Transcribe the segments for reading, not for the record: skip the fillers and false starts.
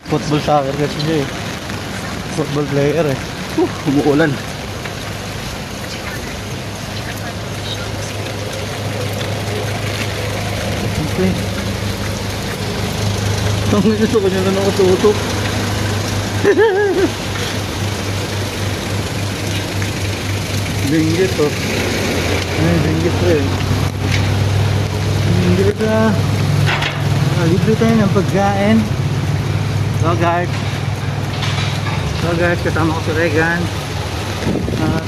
Football soccer kasi siya eh. Football player eh. Umuulan. Okay. Ang gusto ko niya na nakatutok. Binggit oh. Ay, binggit ko eh. Binggit na. Libre tayo ng pagkain. So guys, kasama ko si Regan.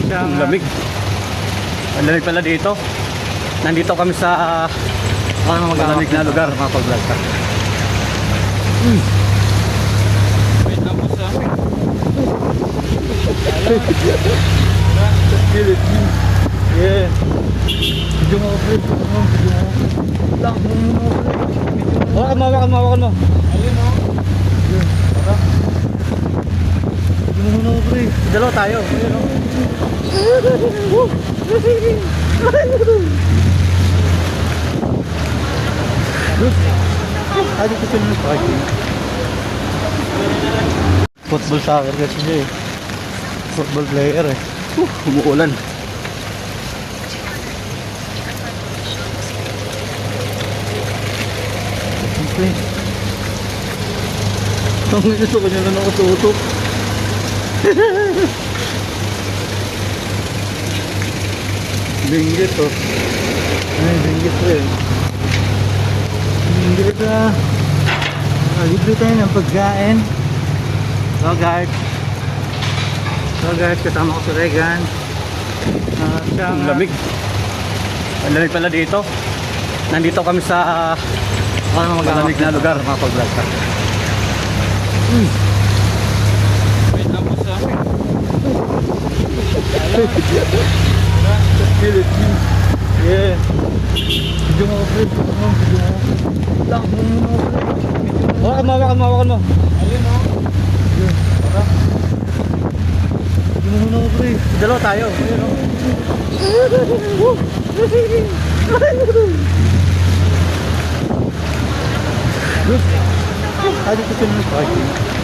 Ang lamig. Ang lamig pala dito. Nandito kami sa malamig na lugar. Mapag-vlog ka. Wait lang po sa amin. Yeah. Video mo ako, video mo. Lang mo muna ako. Hawakan mo. Ayun o. Tara. Video mo muna ako, pre. Dalawa tayo. Ayun o. Hadi ko sila ng parking. Football soccer kasi siya eh. Football player eh. Umuulan. Okay. Ang gusto ko niya na nakatutok. Binggit oh. Ay, binggit ko eh. Binggit na. Libre tayo ng pagkain. So guys, kasama ko si Regan. Ang lamig. Ang lamig pala dito. Nandito kami sa malamig na lugar. Mapag-vlog ka. Wait lang po sa amin. Yeah. Video mo ako, pre. Video mo. Lang mo muna ako, pre. Hawakan mo. Ayun o. Tara. Video mo muna ako, pre. Dalawa tayo. Ayun o. Hadi ko sila ng parking.